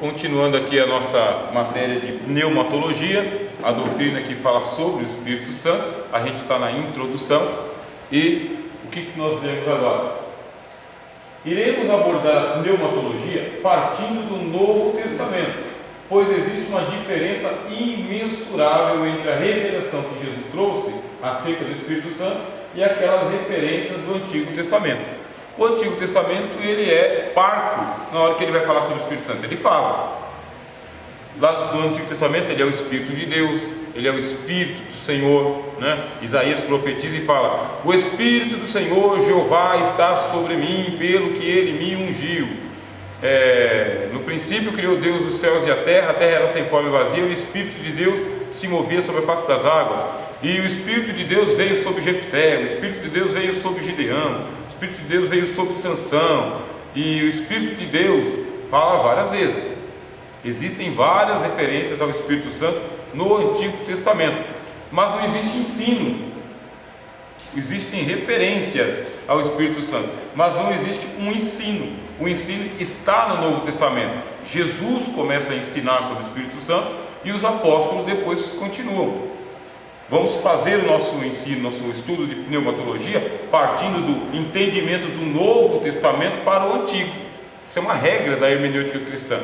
Continuando aqui a nossa matéria de pneumatologia, a doutrina que fala sobre o Espírito Santo. A gente está na introdução e o que nós lemos agora? Iremos abordar a pneumatologia partindo do Novo Testamento, pois existe uma diferença imensurável entre a revelação que Jesus trouxe acerca do Espírito Santo e aquelas referências do Antigo Testamento. O Antigo Testamento ele é parco na hora que ele vai falar sobre o Espírito Santo. Ele fala, lá no Antigo Testamento, ele é o Espírito de Deus, ele é o Espírito do Senhor, né? Isaías profetiza e fala: o Espírito do Senhor Jeová está sobre mim, pelo que ele me ungiu. No princípio criou Deus os céus e a terra era sem forma e vazia, e o Espírito de Deus se movia sobre a face das águas, e o Espírito de Deus veio sobre Jefté, o Espírito de Deus veio sobre Gideão, o Espírito de Deus veio sobre Sansão, e o Espírito de Deus fala várias vezes. Existem várias referências ao Espírito Santo no Antigo Testamento, mas não existe ensino. Existem referências ao Espírito Santo, mas não existe um ensino. O ensino está no Novo Testamento. Jesus começa a ensinar sobre o Espírito Santo e os apóstolos depois continuam. Vamos fazer o nosso ensino, nosso estudo de pneumatologia, partindo do entendimento do Novo Testamento para o Antigo. Isso é uma regra da hermenêutica cristã.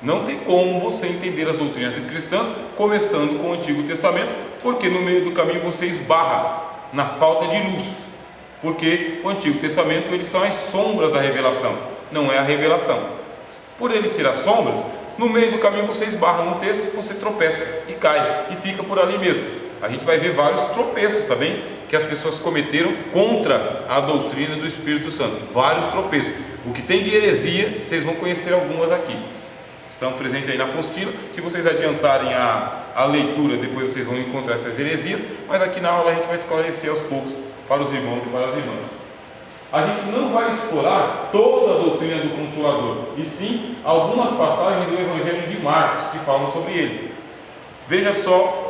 Não tem como você entender as doutrinas cristãs começando com o Antigo Testamento, porque no meio do caminho você esbarra na falta de luz, porque o Antigo Testamento eles são as sombras da revelação, não é a revelação. Por ele ser as sombras, no meio do caminho você esbarra num texto, você tropeça e cai e fica por ali mesmo. A gente vai ver vários tropeços também que as pessoas cometeram contra a doutrina do Espírito Santo, vários tropeços. O que tem de heresia, vocês vão conhecer algumas aqui, estão presentes aí na apostila. Se vocês adiantarem a leitura, depois vocês vão encontrar essas heresias, mas aqui na aula a gente vai esclarecer aos poucos para os irmãos e para as irmãs. A gente não vai explorar toda a doutrina do Consolador, e sim algumas passagens do Evangelho de Marcos que falam sobre ele. Veja só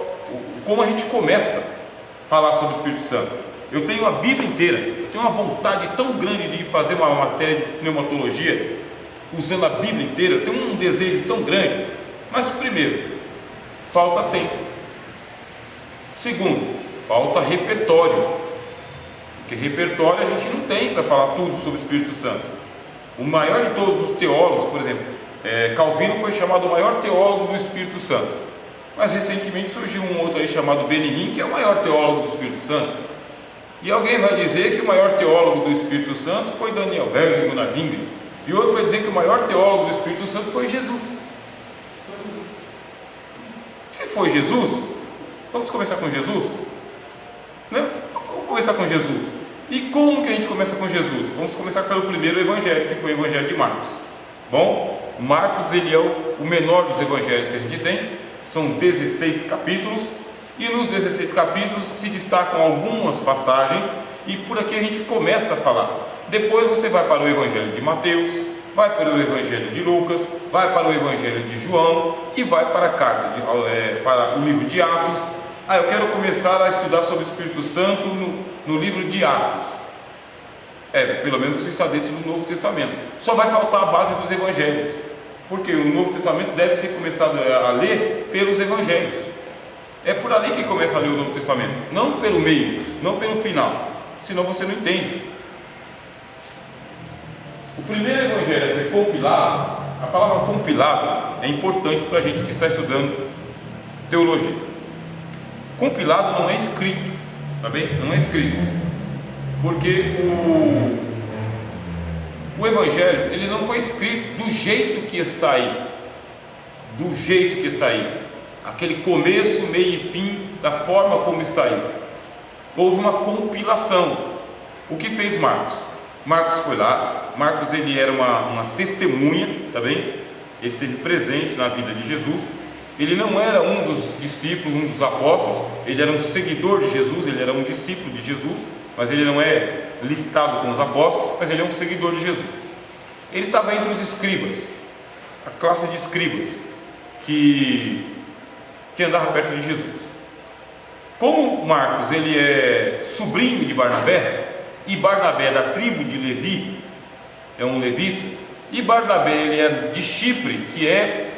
como a gente começa a falar sobre o Espírito Santo. Eu tenho a Bíblia inteira, eu tenho uma vontade tão grande de fazer uma matéria de pneumatologia usando a Bíblia inteira, eu tenho um desejo tão grande, mas primeiro, falta tempo. Segundo, falta repertório, porque repertório a gente não tem para falar tudo sobre o Espírito Santo. O maior de todos os teólogos, por exemplo, Calvino foi chamado o maior teólogo do Espírito Santo, mas recentemente surgiu um outro aí chamado Benihim, que é o maior teólogo do Espírito Santo. E alguém vai dizer que o maior teólogo do Espírito Santo foi Daniel Berg e Gunnar Wingren, e outro vai dizer que o maior teólogo do Espírito Santo foi Jesus. Se foi Jesus, vamos começar com Jesus? Né? Vamos começar com Jesus. E como que a gente começa com Jesus? Vamos começar pelo primeiro evangelho, que foi o evangelho de Marcos. Bom, Marcos ele é o menor dos evangelhos que a gente tem, são 16 capítulos, e nos 16 capítulos se destacam algumas passagens, e por aqui a gente começa a falar. Depois você vai para o Evangelho de Mateus, vai para o Evangelho de Lucas, vai para o Evangelho de João e vai para a carta, para o livro de Atos. Eu quero começar a estudar sobre o Espírito Santo no livro de Atos. Pelo menos você está dentro do Novo Testamento. Só vai faltar a base dos Evangelhos, porque o Novo Testamento deve ser começado a ler pelos Evangelhos. É por ali que começa a ler o Novo Testamento, não pelo meio, não pelo final, senão você não entende. O primeiro evangelho a ser compilado, a palavra compilado é importante para a gente que está estudando teologia. Compilado não é escrito, tá bem? Não é escrito, porque o evangelho ele não foi escrito do jeito que está aí, aquele começo, meio e fim, da forma como está aí. Houve uma compilação. O que fez Marcos? Marcos foi lá. Marcos ele era uma testemunha, tá bem? Ele esteve presente na vida de Jesus. Ele não era um dos discípulos, um dos apóstolos. Ele era um seguidor de Jesus, ele era um discípulo de Jesus, mas ele não é listado com os apóstolos, mas ele é um seguidor de Jesus. Ele estava entre os escribas, a classe de escribas que andava perto de Jesus. Como Marcos ele é sobrinho de Barnabé, e Barnabé é da tribo de Levi, é um levita, e Barnabé ele é de Chipre, que é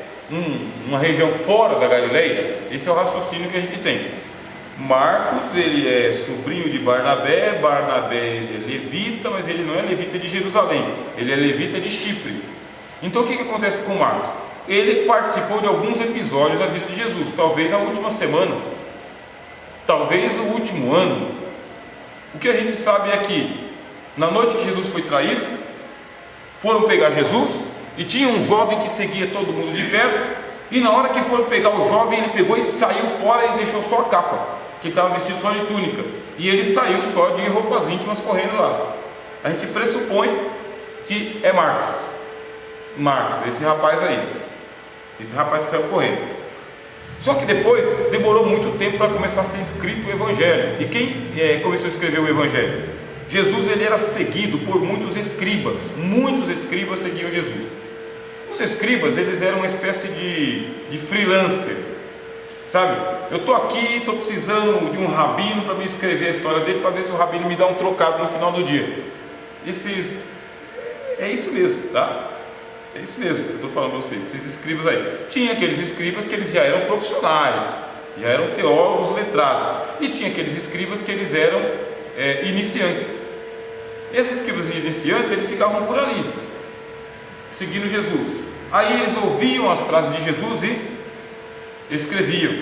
uma região fora da Galileia. Esse é o raciocínio que a gente tem. Marcos ele é sobrinho de Barnabé, Barnabé ele é levita, mas ele não é levita de Jerusalém, ele é levita de Chipre. Então o que acontece com Marcos? Ele participou de alguns episódios da vida de Jesus, talvez a última semana, talvez o último ano. O que a gente sabe é que na noite que Jesus foi traído, foram pegar Jesus e tinha um jovem que seguia todo mundo de perto, e na hora que foram pegar o jovem, ele pegou e saiu fora e deixou só a capa, que estava vestido só de túnica, e ele saiu só de roupas íntimas correndo lá. A gente pressupõe que é Marcos, esse rapaz aí, esse rapaz que saiu correndo. Só que depois demorou muito tempo para começar a ser escrito o Evangelho. E quem começou a escrever o Evangelho? Jesus ele era seguido por muitos escribas seguiam Jesus. Os escribas eles eram uma espécie de freelancer, sabe? Eu estou aqui, estou precisando de um rabino para me escrever a história dele, para ver se o rabino me dá um trocado no final do dia. É isso mesmo, tá? É isso mesmo que eu estou falando para vocês, esses escribas aí. Tinha aqueles escribas que eles já eram profissionais, já eram teólogos letrados, e tinha aqueles escribas que eles eram iniciantes. Esses escribas iniciantes, eles ficavam por ali, seguindo Jesus. Aí eles ouviam as frases de Jesus e escreviam.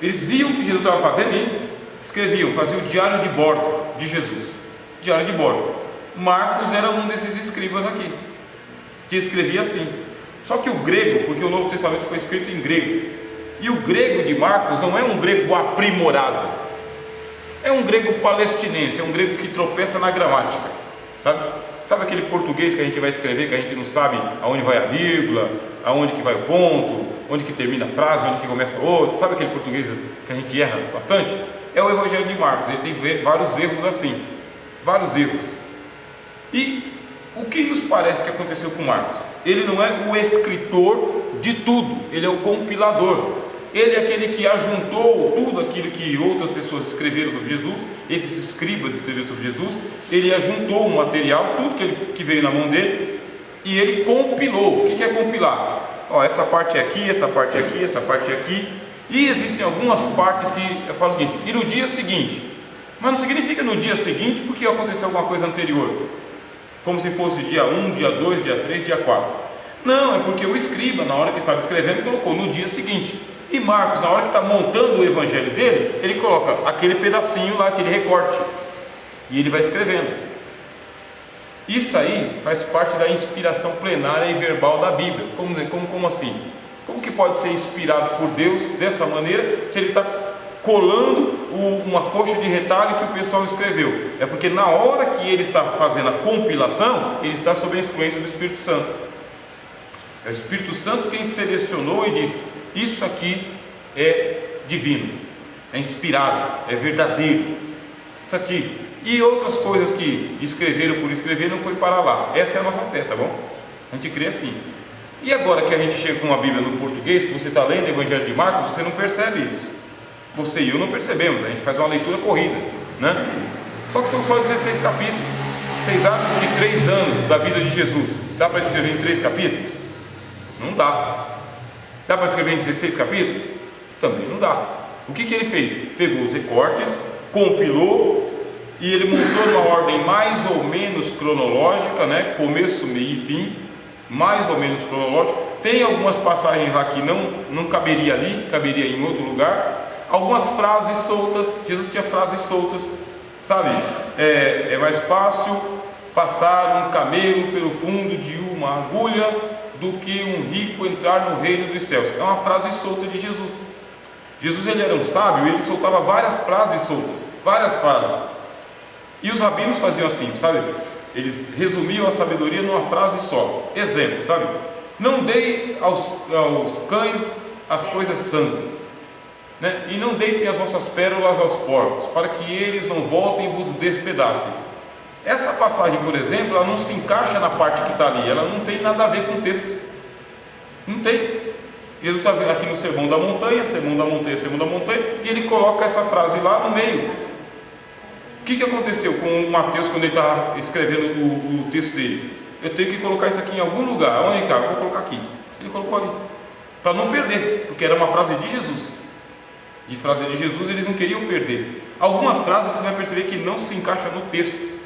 Eles viam o que Jesus estava fazendo e escreviam, faziam o diário de bordo de Jesus. Diário de bordo. Marcos era um desses escribas aqui, que escrevia assim. Só que o grego, porque o Novo Testamento foi escrito em grego, e o grego de Marcos não é um grego aprimorado, é um grego palestinense, é um grego que tropeça na gramática, sabe aquele português que a gente vai escrever, que a gente não sabe aonde vai a vírgula, aonde que vai o ponto, onde que termina a frase, onde que começa a outra, sabe aquele português que a gente erra bastante? É o Evangelho de Marcos, ele tem vários erros assim, vários erros. E o que nos parece que aconteceu com Marcos? Ele não é o escritor de tudo, ele é o compilador. Ele é aquele que ajuntou tudo aquilo que outras pessoas escreveram sobre Jesus, esses escribas escreveram sobre Jesus. Ele ajuntou o material, tudo que veio na mão dele, e ele compilou. O que é compilar? Essa parte é aqui, essa parte é aqui, essa parte é aqui. E existem algumas partes que eu falo o seguinte: e no dia seguinte. Mas não significa no dia seguinte porque aconteceu alguma coisa anterior, como se fosse dia 1, dia 2, dia 3, dia 4. Não, é porque o escriba, na hora que estava escrevendo, colocou no dia seguinte. E Marcos, na hora que está montando o evangelho dele, ele coloca aquele pedacinho lá, aquele recorte, e ele vai escrevendo. Isso aí faz parte da inspiração plenária e verbal da Bíblia. Como assim? Como que pode ser inspirado por Deus dessa maneira, se ele está colando uma coxa de retalho que o pessoal escreveu? É porque na hora que ele está fazendo a compilação, ele está sob a influência do Espírito Santo. É o Espírito Santo quem selecionou e diz: isso aqui é divino, é inspirado, é verdadeiro, isso aqui. E outras coisas que escreveram por escrever não foi para lá. Essa é a nossa fé, tá bom? A gente crê assim. E agora que a gente chega com uma Bíblia no português, que você está lendo o Evangelho de Marcos, você não percebe isso. Você e eu não percebemos, a gente faz uma leitura corrida, né? Só que são só 16 capítulos. Vocês acham que 3 anos da vida de Jesus dá para escrever em 3 capítulos? Não dá. Dá para escrever em 16 capítulos? Também não dá. O que ele fez? Pegou os recortes, compilou, e ele montou numa ordem mais ou menos cronológica, né? Começo, meio e fim, mais ou menos cronológico. Tem algumas passagens lá que não caberia ali, caberia em outro lugar. Algumas frases soltas, Jesus tinha frases soltas, sabe? É mais fácil passar um camelo pelo fundo de uma agulha do que um rico entrar no reino dos céus. É uma frase solta de Jesus. Jesus ele era um sábio, ele soltava várias frases soltas, várias frases. E os rabinos faziam assim, sabe? Eles resumiam a sabedoria numa frase só. Exemplo, sabe? Não deis aos cães as coisas santas, né? E não deitem as vossas pérolas aos porcos, para que eles não voltem e vos despedacem. Essa passagem, por exemplo, ela não se encaixa na parte que está ali, ela não tem nada a ver com o texto. Não tem. Jesus está aqui no Sermão da Montanha, Sermão da Montanha, Sermão da Montanha, e ele coloca essa frase lá no meio. O que aconteceu com o Mateus quando ele está escrevendo o texto dele? eu tenho que colocar isso aqui em algum lugar. Onde, cara? Eu vou colocar aqui. Ele colocou ali, para não perder, porque era uma frase de Jesus. De frase de Jesus eles não queriam perder. Algumas frases você vai perceber que não se encaixa no texto.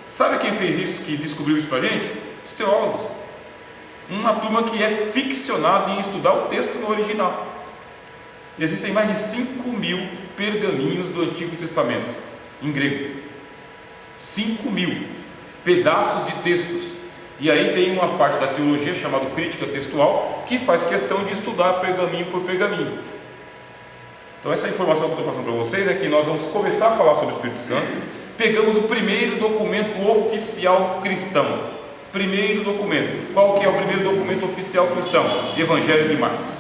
Sabe quem fez isso, que descobriu isso para a gente? Os teólogos. Uma turma que é ficcionada em estudar o texto no original. Existem mais de 5.000 pergaminhos do Antigo Testamento em grego. 5.000 pedaços de textos. E aí tem uma parte da teologia chamada crítica textual, que faz questão de estudar pergaminho por pergaminho. Então essa informação que eu estou passando para vocês é que nós vamos começar a falar sobre o Espírito Santo. Pegamos o primeiro documento oficial cristão. Primeiro documento. Qual que é o primeiro documento oficial cristão? Evangelho de Marcos.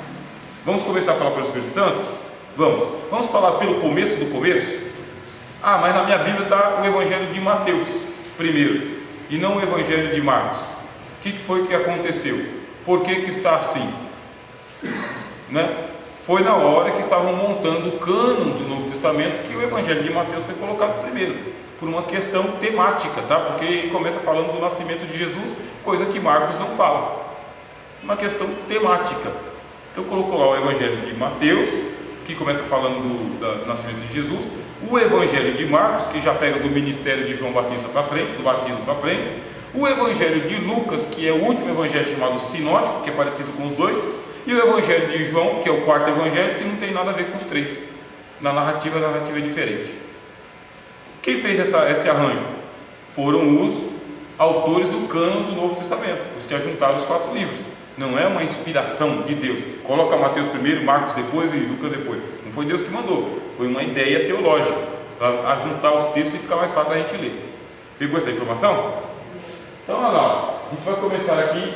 Vamos começar a falar pelo Espírito Santo? Vamos falar pelo começo do começo? Ah, mas na minha Bíblia está o Evangelho de Mateus primeiro, e não o Evangelho de Marcos. O que foi que aconteceu? Por que está assim? Foi na hora que estavam montando o cânon do Novo Testamento que o Evangelho de Mateus foi colocado primeiro, por uma questão temática, tá? Porque ele começa falando do nascimento de Jesus, coisa que Marcos não fala, uma questão temática. Então colocou lá o Evangelho de Mateus, que começa falando do nascimento de Jesus, o Evangelho de Marcos, que já pega do ministério de João Batista para frente, do batismo para frente, o Evangelho de Lucas, que é o último evangelho chamado sinótico, que é parecido com os dois, e o Evangelho de João, que é o quarto evangelho, que não tem nada a ver com os três. A narrativa é diferente. Quem fez esse arranjo? Foram os autores do cânon do Novo Testamento, os que ajuntaram os 4 livros. Não é uma inspiração de Deus. Coloca Mateus primeiro, Marcos depois e Lucas depois. Não foi Deus que mandou. Foi uma ideia teológica, para juntar os textos e ficar mais fácil a gente ler. Pegou essa informação? Então, olha lá. A gente vai começar aqui,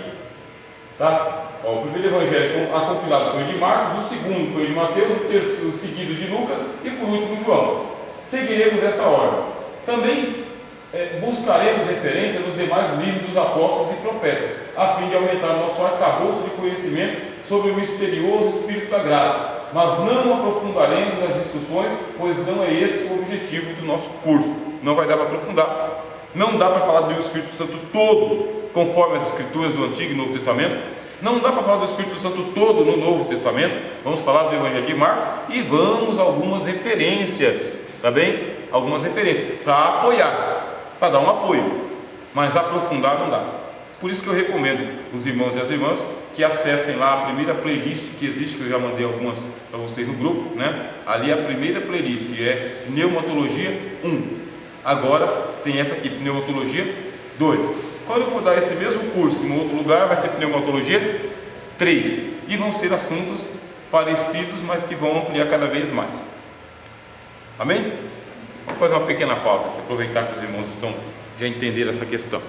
tá? O primeiro evangelho compilado foi de Marcos, o segundo foi de Mateus, o terceiro seguido de Lucas e por último João. Seguiremos esta ordem. Também buscaremos referência nos demais livros dos apóstolos e profetas, a fim de aumentar nosso arcabouço de conhecimento sobre o misterioso Espírito da Graça, mas não aprofundaremos as discussões, pois não é esse o objetivo do nosso curso. Não vai dar para aprofundar. Não dá para falar do Espírito Santo todo, conforme as escrituras do Antigo e Novo Testamento. Não dá para falar do Espírito Santo todo no Novo Testamento. Vamos falar do Evangelho de Marcos e vamos a algumas referências, tá bem? Algumas referências, para apoiar, para dar um apoio, mas aprofundar não dá. Por isso que eu recomendo os irmãos e as irmãs que acessem lá a primeira playlist que existe, que eu já mandei algumas para vocês no grupo, né? Ali a primeira playlist é Pneumatologia 1. Agora tem essa aqui, Pneumatologia 2. Quando eu for dar esse mesmo curso em outro lugar, vai ser Pneumatologia 3. E vão ser assuntos parecidos, mas que vão ampliar cada vez mais. Amém? Vamos fazer uma pequena pausa aqui, aproveitar que os irmãos já entenderam essa questão.